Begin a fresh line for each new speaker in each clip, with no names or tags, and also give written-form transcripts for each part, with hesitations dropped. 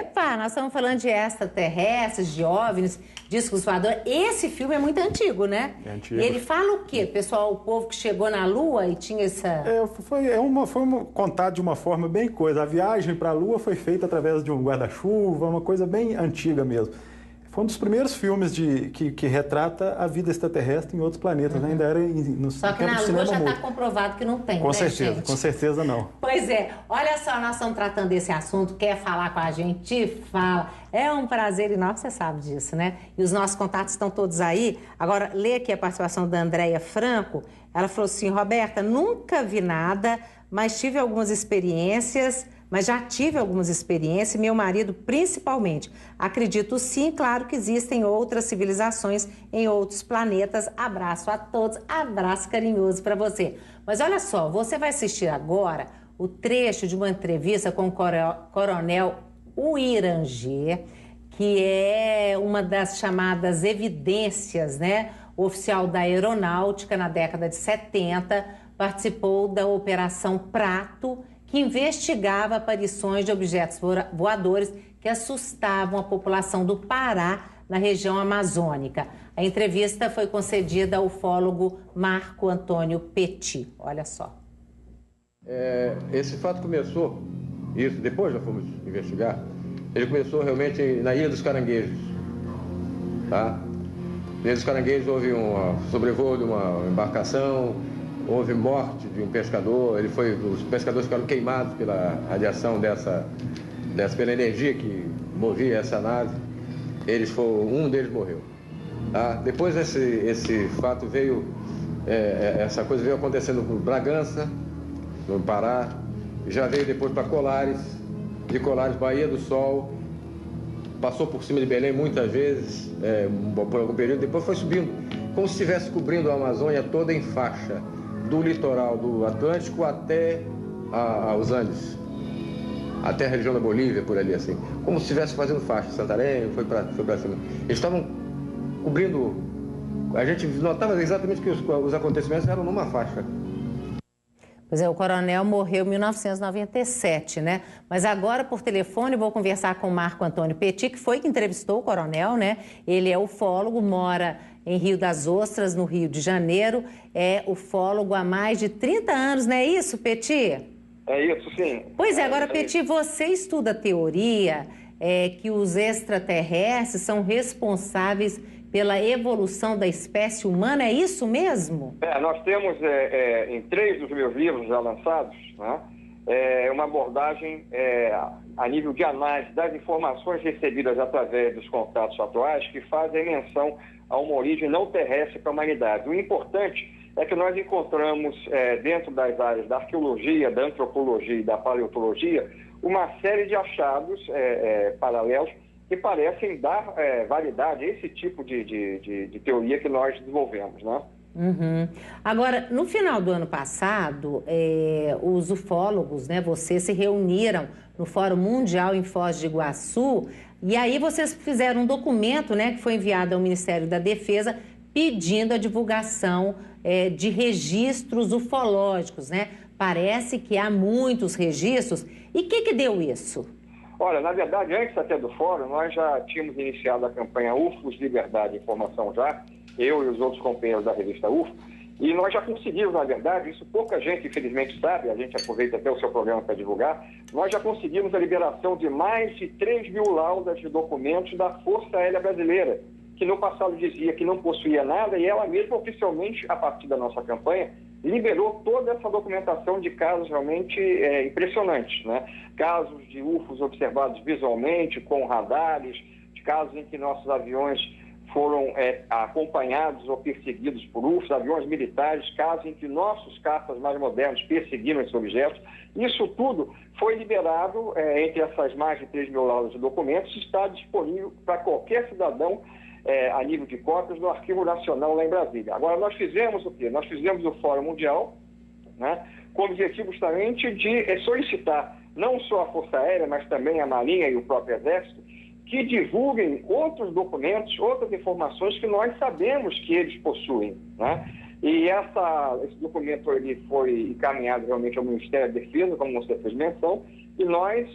Epa, nós estamos falando de extraterrestres, de OVNIs, discos voadores. Esse filme é muito antigo, né?
É antigo.
E ele fala o quê? Pessoal, o povo que chegou na Lua e tinha essa...
Foi contado de uma forma bem coisa. A viagem para a Lua foi feita através de um guarda-chuva, uma coisa bem antiga mesmo. Foi um dos primeiros filmes que retrata a vida extraterrestre em outros planetas, né? Ainda era no
Só que na Lua já está comprovado que não tem,
com
né,
certeza,
gente?
com certeza não.
Pois é. Olha só, nós estamos tratando desse assunto. Quer falar com a gente? Fala. É um prazer enorme, você sabe disso, né? E os nossos contatos estão todos aí. Agora, lê aqui a participação da Andréia Franco. Ela falou assim, Roberta, nunca vi nada, mas tive algumas experiências... Mas já tive algumas experiências, meu marido principalmente. Acredito sim, claro que existem outras civilizações em outros planetas. Abraço a todos, abraço carinhoso para você. Mas olha só, você vai assistir agora o trecho de uma entrevista com o coronel Uiranger, que é uma das chamadas evidências, né? O oficial da aeronáutica na década de 70, participou da Operação Prato, que investigava aparições de objetos voadores que assustavam a população do Pará, na região amazônica. A entrevista foi concedida ao ufólogo Marco Antônio Petit. Olha só.
Esse fato começou, isso depois já fomos investigar, ele começou realmente na Ilha dos Caranguejos. Tá? Na Ilha dos Caranguejos houve um sobrevoo de uma embarcação, houve morte de um pescador, os pescadores ficaram queimados pela radiação pela energia que movia essa nave. Um deles morreu. Tá? Depois esse fato veio, essa coisa veio acontecendo em Bragança, no Pará, já veio depois para Colares, de Colares, Baía do Sol, passou por cima de Belém muitas vezes, por algum período, depois foi subindo, como se estivesse cobrindo a Amazônia toda em faixa, do litoral do Atlântico até os Andes, até a região da Bolívia, por ali assim, como se estivesse fazendo faixa. Santarém foi para cima. Eles estavam cobrindo, a gente notava exatamente que os acontecimentos eram numa faixa.
Pois é, o coronel morreu em 1997, né? Mas agora, por telefone, vou conversar com o Marco Antônio Petit, que foi que entrevistou o coronel, né? Ele é ufólogo, mora em Rio das Ostras, no Rio de Janeiro. É ufólogo há mais de 30 anos, não é isso, Petit?
É isso, sim.
Pois é, agora, Petit, você estuda a teoria que os extraterrestres são responsáveis pela evolução da espécie humana, é isso mesmo?
Nós temos, em 3 dos meus livros já lançados, né, uma abordagem a nível de análise das informações recebidas através dos contatos atuais que fazem menção a uma origem não terrestre para a humanidade. O importante é que nós encontramos, dentro das áreas da arqueologia, da antropologia e da paleontologia, uma série de achados paralelos que parecem dar validade a esse tipo de teoria que nós desenvolvemos, né?
Uhum. Agora, no final do ano passado, os ufólogos, né, vocês se reuniram no Fórum Mundial em Foz do Iguaçu e aí vocês fizeram um documento, né, que foi enviado ao Ministério da Defesa pedindo a divulgação de registros ufológicos, né? Parece que há muitos registros. E o que deu isso?
Olha, na verdade, antes até do fórum, nós já tínhamos iniciado a campanha UFOS Liberdade e Informação já, eu e os outros companheiros da revista UFO, e nós já conseguimos, na verdade, isso pouca gente infelizmente sabe, a gente aproveita até o seu programa para divulgar, nós já conseguimos a liberação de mais de 3 mil laudas de documentos da Força Aérea Brasileira, que no passado dizia que não possuía nada, e ela mesma oficialmente, a partir da nossa campanha, liberou toda essa documentação de casos realmente impressionantes, né? Casos de UFOs observados visualmente, com radares, de casos em que nossos aviões foram acompanhados ou perseguidos por UFOs, aviões militares, casos em que nossos caças mais modernos perseguiram esses objetos. Isso tudo foi liberado, entre essas mais de 3 mil laudas de documentos, está disponível para qualquer cidadão a nível de cópias no Arquivo Nacional lá em Brasília. Agora, nós fizemos o quê? Nós fizemos o Fórum Mundial, né, com o objetivo justamente de solicitar não só a Força Aérea, mas também a Marinha e o próprio Exército, que divulguem outros documentos, outras informações que nós sabemos que eles possuem, né? E esse documento ele foi encaminhado realmente ao Ministério da Defesa, como você fez menção, E nós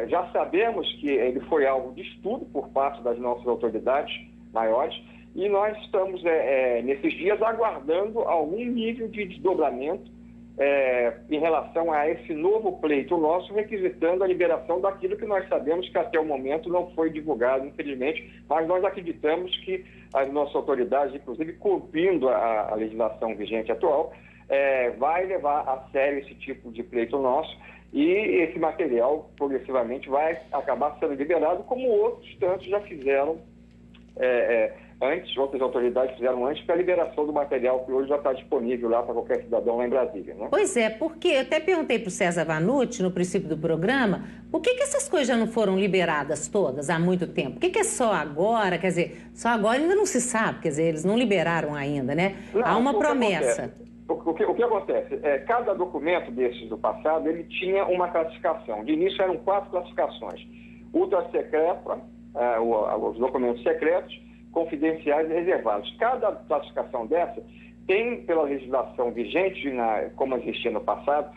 já sabemos que ele foi alvo de estudo por parte das nossas autoridades maiores, e nós estamos, nesses dias, aguardando algum nível de desdobramento em relação a esse novo pleito nosso, requisitando a liberação daquilo que nós sabemos que até o momento não foi divulgado, infelizmente, mas nós acreditamos que as nossas autoridades, inclusive cumprindo a legislação vigente atual, vai levar a sério esse tipo de pleito nosso, e esse material progressivamente vai acabar sendo liberado, como outros tantos já fizeram antes, outras autoridades fizeram antes, para a liberação do material que hoje já está disponível lá para qualquer cidadão lá em Brasília, né?
Pois é, porque eu até perguntei para o César Vanucci, no princípio do programa, por que essas coisas já não foram liberadas todas há muito tempo? Por que é só agora? Quer dizer, só agora ainda não se sabe, quer dizer, eles não liberaram ainda, né?
Não,
há uma promessa.
O que acontece? Cada documento desses do passado, ele tinha uma classificação. De início eram 4 classificações. Ultra secreta, os documentos secretos, confidenciais e reservados. Cada classificação dessa tem, pela legislação vigente, como existia no passado,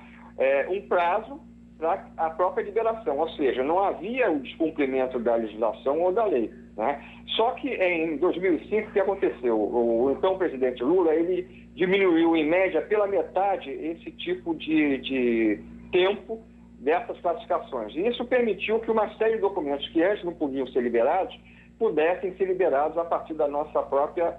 um prazo para a própria liberação, ou seja, não havia o descumprimento da legislação ou da lei, né? Só que em 2005, o que aconteceu? O então presidente Lula, ele diminuiu em média pela metade esse tipo de tempo dessas classificações. E isso permitiu que uma série de documentos que antes não podiam ser liberados pudessem ser liberados a partir da nossa própria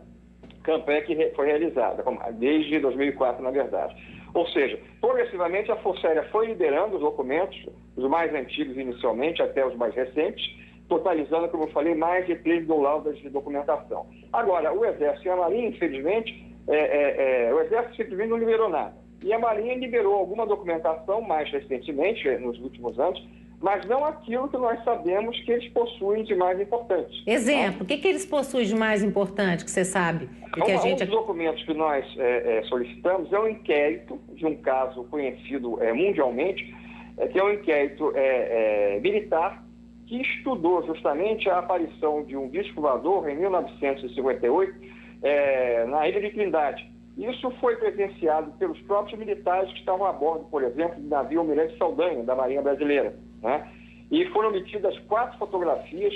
campanha que foi realizada, desde 2004, na verdade. Ou seja, progressivamente a Força Aérea foi liberando os documentos, os mais antigos inicialmente até os mais recentes, totalizando, como eu falei, mais de 3 mil laudas de documentação. Agora, o Exército e a Marinha, infelizmente, o Exército simplesmente não liberou nada. E a Marinha liberou alguma documentação mais recentemente, nos últimos anos, mas não aquilo que nós sabemos que eles possuem de mais importante.
Exemplo, o que eles possuem de mais importante, que você sabe?
Um dos documentos que nós solicitamos é um inquérito de um caso conhecido mundialmente, que é um inquérito militar, que estudou justamente a aparição de um disco voador em 1958 na Ilha de Trindade. Isso foi presenciado pelos próprios militares que estavam a bordo, por exemplo, do navio Almirante Saldanha, da Marinha Brasileira, né? E foram obtidas 4 fotografias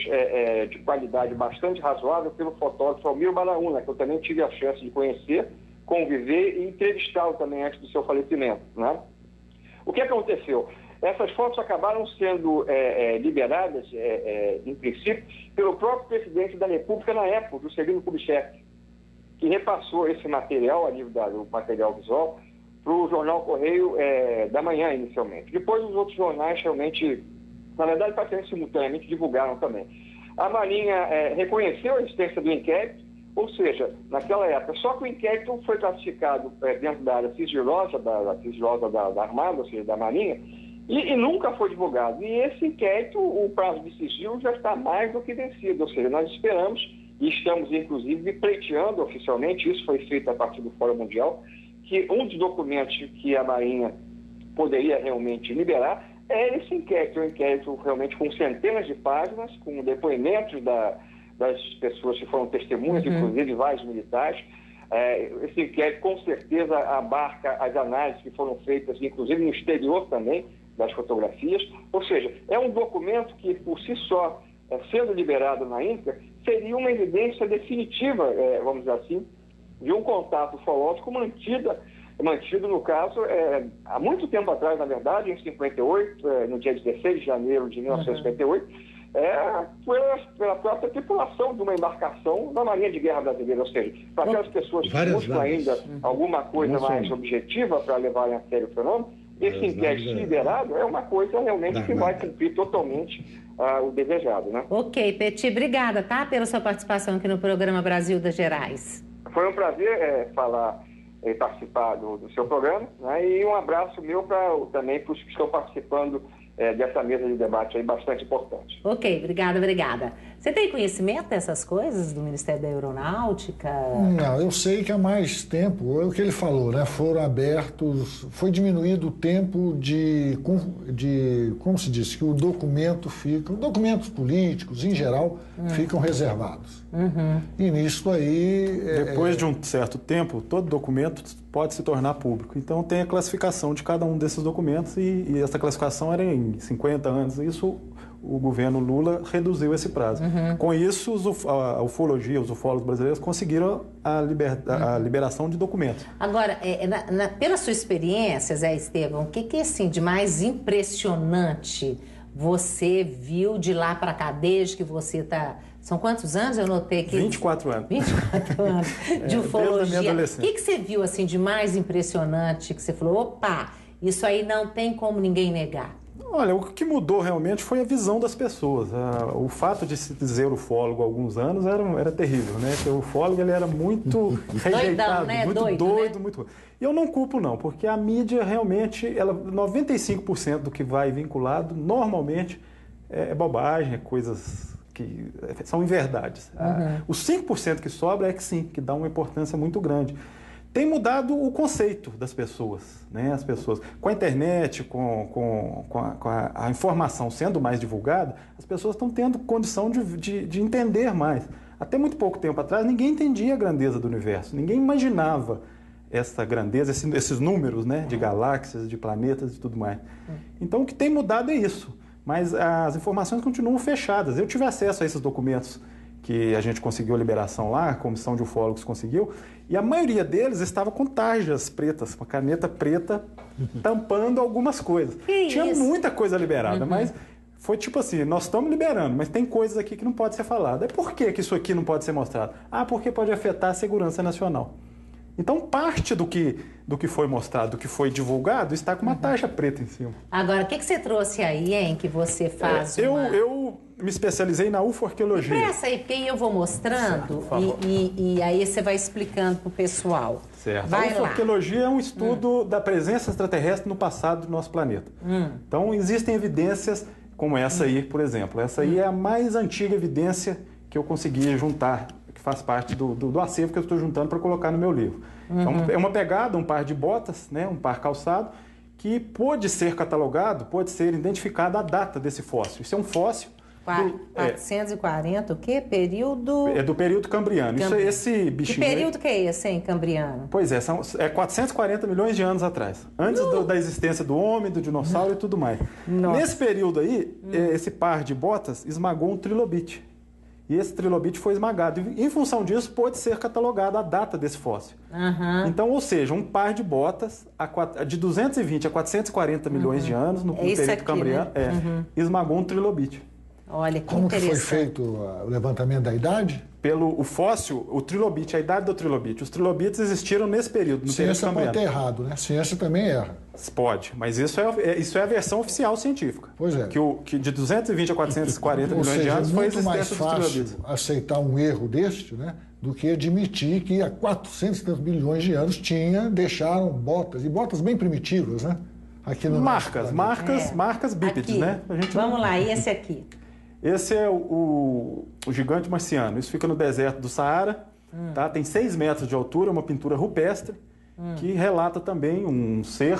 de qualidade bastante razoável pelo fotógrafo Almir Baraúna, que eu também tive a chance de conhecer, conviver e entrevistá-lo também antes do seu falecimento, né? O que aconteceu? Essas fotos acabaram sendo liberadas, em princípio, pelo próprio presidente da República na época, do Juscelino Kubitschek, que repassou esse material, a nível do material visual, para o jornal Correio da Manhã, inicialmente. Depois, os outros jornais realmente, na verdade, praticamente simultaneamente, divulgaram também. A Marinha reconheceu a existência do inquérito, ou seja, naquela época, só que o inquérito foi classificado dentro da área sigilosa, da Armada, ou seja, da Marinha, e nunca foi divulgado. E esse inquérito, o prazo de sigilo já está mais do que vencido, ou seja, nós esperamos, e estamos, inclusive, pleiteando oficialmente, isso foi feito a partir do Fórum Mundial, que um dos documentos que a Marinha poderia realmente liberar é esse inquérito, um inquérito realmente com centenas de páginas, com depoimentos das pessoas que foram testemunhas, inclusive vários militares. Esse inquérito, com certeza, abarca as análises que foram feitas, inclusive no exterior também, das fotografias. Ou seja, é um documento que, por si só, sendo liberado na íntegra, seria uma evidência definitiva, vamos dizer assim, de um contato ufológico mantido, no caso, há muito tempo atrás, na verdade, em 58, no dia 16 de janeiro de 1958, pela própria tripulação de uma embarcação da Marinha de Guerra Brasileira, ou seja, para aquelas pessoas que buscam ainda alguma coisa mais objetiva para levarem a sério o fenômeno, esse inquérito liberado é uma coisa realmente que vai cumprir totalmente o desejado, né?
Ok, Petit, obrigada, tá? Pela sua participação aqui no programa Brasil das Gerais.
Foi um prazer falar e participar do seu programa, né? E um abraço meu também para os que estão participando dessa mesa de debate aí bastante importante.
Ok, obrigada. Você tem conhecimento dessas coisas do Ministério da Aeronáutica?
Não, eu sei que há mais tempo, é o que ele falou, né? Foram abertos, foi diminuído o tempo como se diz, que o documento fica, documentos políticos, em geral, ficam reservados. E nisso aí...
Depois de um certo tempo, todo documento pode se tornar público. Então tem a classificação de cada um desses documentos e essa classificação era em 50 anos. Isso o governo Lula reduziu esse prazo. Com isso, a ufologia, os ufólogos brasileiros conseguiram a liberação de documentos.
Agora, pela sua experiência, Zé Estevam, o que assim, de mais impressionante você viu de lá para cá, desde que você está... São quantos anos? Eu notei que...
24 anos.
24 anos de ufologia.
Desde a minha adolescência.
O que você viu assim, de mais impressionante que você falou, opa, isso aí não tem como ninguém negar?
Olha, o que mudou realmente foi a visão das pessoas. O fato de se dizer ufólogo há alguns anos era terrível, né? Porque o ufólogo ele era muito rejeitado,
né?
muito
doido,
né? muito... E eu não culpo não, porque a mídia realmente, 95% do que vai vinculado, normalmente, é bobagem, é coisas que são inverdades. Os 5% que sobra é que sim, que dá uma importância muito grande. Tem mudado o conceito das pessoas, né? As pessoas, com a internet, com a informação sendo mais divulgada, as pessoas estão tendo condição de entender mais. Até muito pouco tempo atrás, ninguém entendia a grandeza do universo, ninguém imaginava essa grandeza, esses números, né? De galáxias, de planetas e tudo mais. Então, o que tem mudado é isso, mas as informações continuam fechadas. Eu tive acesso a esses documentos que a gente conseguiu a liberação lá, a Comissão de Ufólogos conseguiu, e a maioria deles estava com tarjas pretas, uma caneta preta, tampando algumas coisas. Tinha muita coisa liberada, mas foi tipo assim, nós estamos liberando, mas tem coisas aqui que não pode ser falada. E por que isso aqui não pode ser mostrado? Porque pode afetar a segurança nacional. Então, parte do que foi mostrado, do que foi divulgado, está com uma tarja preta em cima.
Agora, o que você trouxe aí, hein, que você faz
Eu me especializei na ufoarqueologia.
Pressa aí, porque aí eu vou mostrando e aí você vai explicando para o pessoal.
Certo. A ufoarqueologia é um estudo da presença extraterrestre no passado do nosso planeta. Então, existem evidências como essa aí, por exemplo. Essa aí é a mais antiga evidência que eu consegui juntar, que faz parte do acervo que eu estou juntando para colocar no meu livro. Então, é uma pegada, um par de botas, né, um par calçado, que pode ser catalogado, pode ser identificada a data desse fóssil. Isso é um fóssil...
440, o quê? Período...
É do período cambriano. Isso, esse bichinho...
Que período que é esse, hein, cambriano?
Pois é, 440 milhões de anos atrás. Antes da existência do homem, do dinossauro e tudo mais. Nesse período aí, esse par de botas esmagou um trilobite. E esse trilobite foi esmagado. E, em função disso, pode ser catalogada a data desse fóssil. Então, ou seja, um par de botas de 220 a 440 milhões de anos, no período cambriano, esmagou um trilobite.
Olha, que
Como que
interessante.
foi feito o levantamento da idade?
O fóssil, o trilobite, a idade do trilobite. Os trilobites existiram nesse período, no período
Ciência
cambriano.
pode ter errado, né? Ciência também erra.
Pode, mas isso é a versão oficial científica.
Pois é.
Que de 220 a 440
Ou
milhões
seja,
de anos foi a
muito mais
existência dos trilobites.
fácil aceitar um erro deste, né? Do que admitir que há 400 milhões de anos deixaram botas, e botas bem primitivas, né? Aqui no
marcas bípedes,
aqui.
né?
Vamos lá, e esse aqui?
Esse é o gigante marciano. Isso fica no deserto do Saara, tá? Tem 6 metros de altura, uma pintura rupestre, que relata também um ser,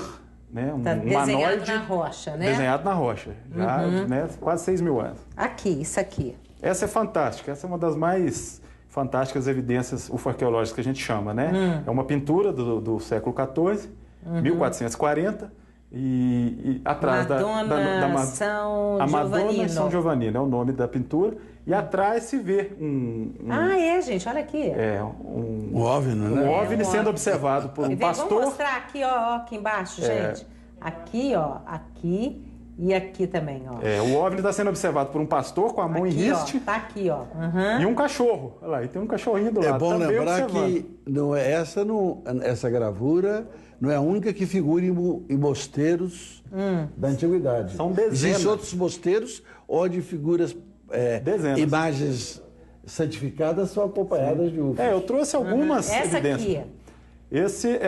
né? Um
desenhado
humanoide,
na rocha, né?
Desenhado na rocha, já né? Quase 6 mil anos.
Aqui, isso aqui.
Essa é fantástica, essa é uma das mais fantásticas evidências ufoarqueológicas que a gente chama, né? É uma pintura do século XIV, 1440, e atrás
Madonna São
a Madonna
Giovannino.
São Giovannino é o nome da pintura, e atrás se vê
gente, olha aqui.
O OVNI, né?
Um OVNI sendo observado por um pastor.
Vamos mostrar aqui, ó, aqui embaixo, gente. Aqui, ó, aqui e aqui também, ó.
O OVNI está sendo observado por um pastor com a mão em riste.
Ó, tá aqui, ó.
E um cachorro. Olha lá, e tem um cachorrinho do lado.
É bom
também
lembrar
observando.
que essa gravura não é a única que figura em mosteiros da antiguidade.
São dezenas.
Existem outros mosteiros onde figuras, imagens santificadas são acompanhadas de UFOs.
Eu trouxe algumas
Essa
evidências.
aqui.
Esse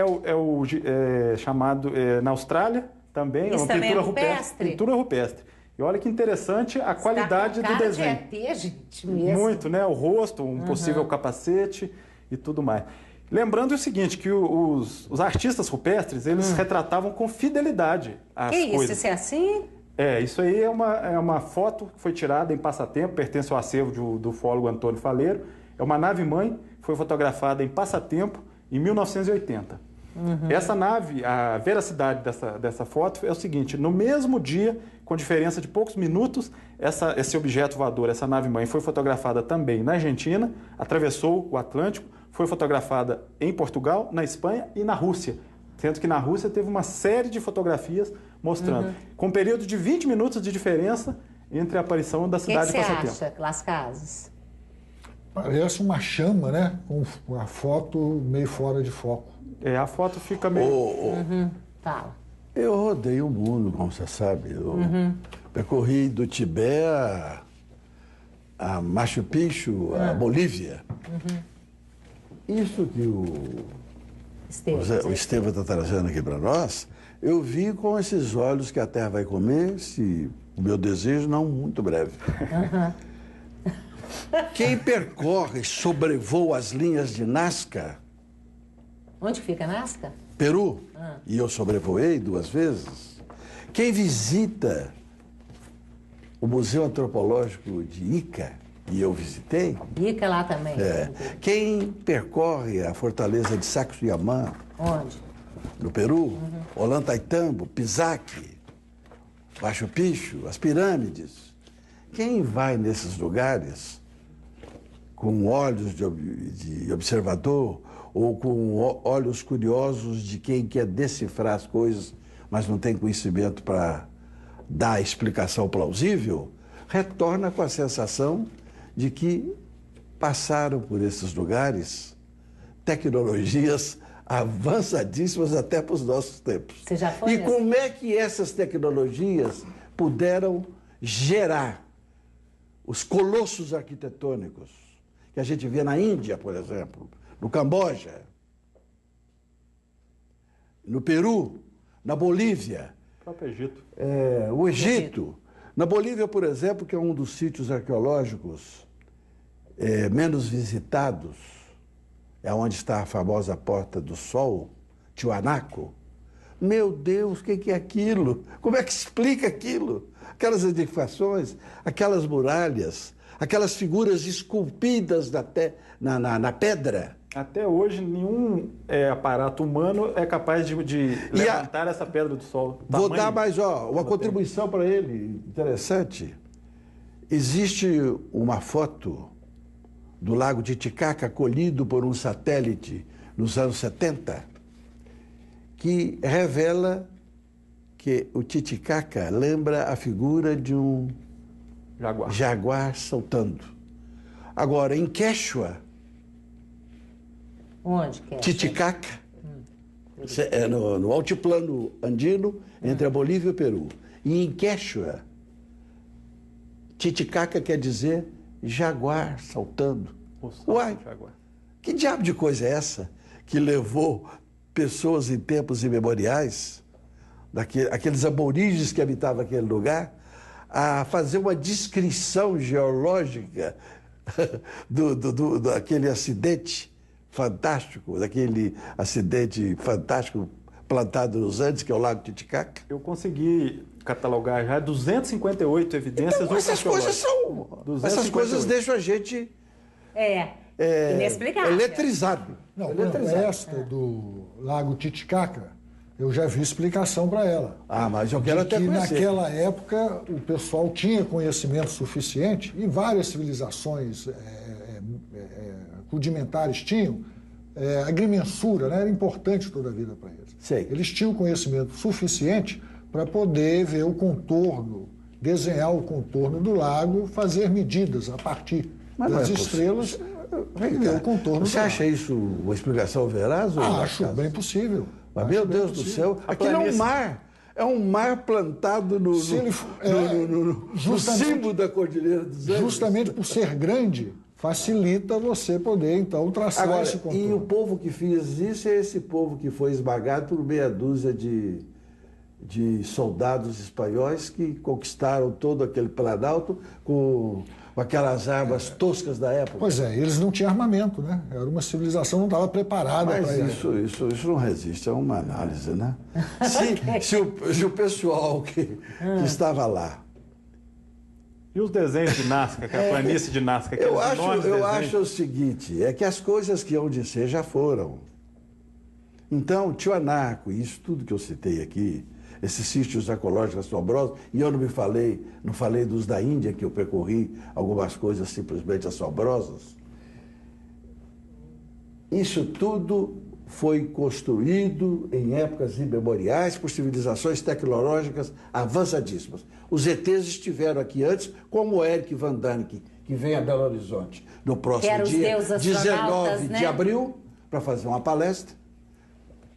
chamado na Austrália também,
Isso
é uma
também
pintura
é rupestre?
Pintura rupestre. E olha que interessante a qualidade
Tá com
do
cara
desenho.
de ET, gente, mesmo.
Muito, né? O rosto, um possível capacete e tudo mais. Lembrando o seguinte, que os artistas rupestres, eles retratavam com fidelidade as
Que isso?
coisas.
Isso é assim?
Isso aí é uma foto que foi tirada em Passatempo, pertence ao acervo do ufólogo Antônio Faleiro. É uma nave-mãe, foi fotografada em Passatempo em 1980. Essa nave, a veracidade dessa foto é o seguinte, no mesmo dia, com diferença de poucos minutos, esse objeto voador, essa nave-mãe, foi fotografada também na Argentina, atravessou o Atlântico, foi fotografada em Portugal, na Espanha e na Rússia. Sendo que na Rússia teve uma série de fotografias mostrando, com um período de 20 minutos de diferença entre a aparição da cidade de Passatempo.
O que você acha, Las Casas?
Parece uma chama, né? Com a foto meio fora de foco.
A foto fica meio...
Fala.
Eu rodei o mundo, como você sabe. Eu percorri do Tibete a Machu Picchu, a Bolívia. Isso que o Estevam está trazendo aqui para nós, eu vi com esses olhos que a Terra vai comer, se o meu desejo não muito breve. Quem percorre, sobrevoa as linhas de Nazca,
Onde fica Nazca?
Peru, e eu sobrevoei 2 vezes. Quem visita o Museu Antropológico de Ica, e eu visitei.
Ica lá também.
Quem percorre a fortaleza de Sacsayhuamán,
Onde?
no Peru, Ollantaytambo, Pisaque, Machu Picchu, as pirâmides. Quem vai nesses lugares com olhos de observador ou com olhos curiosos de quem quer decifrar as coisas, mas não tem conhecimento para dar explicação plausível, retorna com a sensação de que passaram por esses lugares tecnologias avançadíssimas até para os nossos tempos.
Você já foi
E
nessa?
como é que essas tecnologias puderam gerar os colossos arquitetônicos que a gente vê na Índia, por exemplo, no Camboja, no Peru, na Bolívia,
O próprio Egito.
o Egito. Na Bolívia, por exemplo, que é um dos sítios arqueológicos menos visitados, é onde está a famosa Porta do Sol, Tiwanaku. Meu Deus, o que é aquilo? Como é que explica aquilo? Aquelas edificações, aquelas muralhas, aquelas figuras esculpidas na pedra.
Até hoje, nenhum aparato humano é capaz de levantar essa pedra do sol.
Vou dar mais uma contribuição para ele, interessante. Existe uma foto do Lago Titicaca colhido por um satélite nos anos 70, que revela que o Titicaca lembra a figura de um jaguar saltando. Agora, em Quechua,
Onde que é?
Titicaca, é no altiplano andino, entre a Bolívia e o Peru. E em Quechua, Titicaca quer dizer jaguar saltando. Uai, que diabo de coisa é essa que levou pessoas em tempos imemoriais, aqueles aborígenes que habitavam aquele lugar, a fazer uma descrição geológica daquele acidente fantástico, daquele acidente fantástico plantado nos Andes, que é o Lago Titicaca?
Eu consegui catalogar já 258 evidências
Então, essas coisas deixam a gente
inexplicável.
eletrizado.
Não, esta do Lago Titicaca, eu já vi explicação para ela.
Mas eu quero até
que
conhecer.
naquela época o pessoal tinha conhecimento suficiente, e várias civilizações rudimentares tinham, agrimensura, né? Era importante toda a vida para eles.
Sei.
Eles tinham conhecimento suficiente para poder ver o contorno, desenhar o contorno do lago, fazer medidas a partir das estrelas e ver o contorno
Você
do
acha
lago.
isso uma explicação veraz? Ou
Acho bem possível.
Mas,
Acho
meu
bem
Deus do
possível.
céu, aquilo é um mar. É um mar plantado no cimo da Cordilheira dos Andes.
Justamente por ser grande, facilita você poder, então, traçar
Agora,
esse contorno.
e o povo que fez isso é esse povo que foi esmagado por meia dúzia de de soldados espanhóis que conquistaram todo aquele Planalto com aquelas armas toscas da época.
Pois é, eles não tinham armamento, né? Era uma civilização que não estava preparada para
isso não resiste a uma análise, né? Se o pessoal que estava lá...
E os desenhos de Nazca, que é a planície de Nazca?
Eu acho o seguinte, é que as coisas que hão de ser já foram. Então, Tiwanaku, e isso tudo que eu citei aqui, esses sítios ecológicos assombrosos, e eu não falei dos da Índia, que eu percorri algumas coisas simplesmente assombrosas. Isso tudo foi construído em épocas imemoriais por civilizações tecnológicas avançadíssimas. Os ETs estiveram aqui antes, como o Eric Van Daniken, que vem a Belo Horizonte no próximo dia 19 de abril, para fazer uma palestra.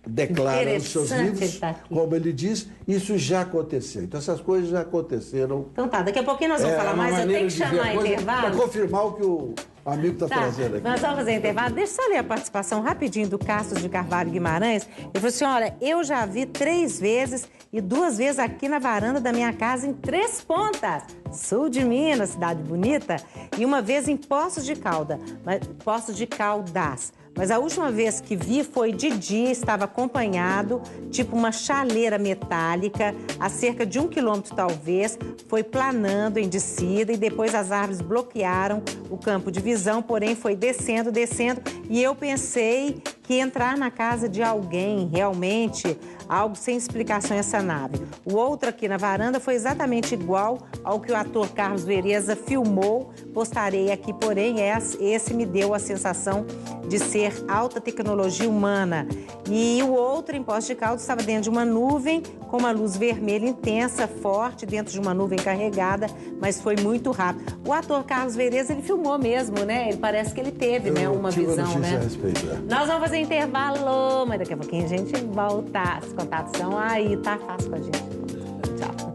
Declara os seus livros, como ele diz, isso já aconteceu. Então, essas coisas já aconteceram.
Então tá, daqui a pouquinho nós vamos falar mais, eu tenho que chamar intervalo.
Para confirmar o que o amigo está trazendo aqui.
Nós vamos fazer intervalo. Deixa eu só ler a participação rapidinho do Castro de Carvalho Guimarães. Ele falou assim, olha, eu já vi 3 vezes e 2 vezes aqui na varanda da minha casa em Três Pontas, sul de Minas, cidade bonita, e uma vez em Poços de Caldas. Mas a última vez que vi foi de dia, estava acompanhado, tipo uma chaleira metálica, a cerca de 1 quilômetro talvez, foi planando em descida e depois as árvores bloquearam o campo de visão, porém foi descendo, e eu pensei que entrar na casa de alguém, realmente, algo sem explicação essa nave. O outro aqui na varanda foi exatamente igual ao que o ator Carlos Vereza filmou, postarei aqui, porém esse me deu a sensação de ser alta tecnologia humana. E o outro, em Poços de Caldas, estava dentro de uma nuvem com uma luz vermelha intensa, forte, dentro de uma nuvem carregada, mas foi muito rápido. O ator Carlos Vereza, ele filmou mesmo, né? Ele parece que ele teve, né, uma visão, né?
A respeito,
Nós vamos fazer intervalo, mas daqui a pouquinho a gente volta. Os contatos estão aí, tá fácil com a gente. Tchau.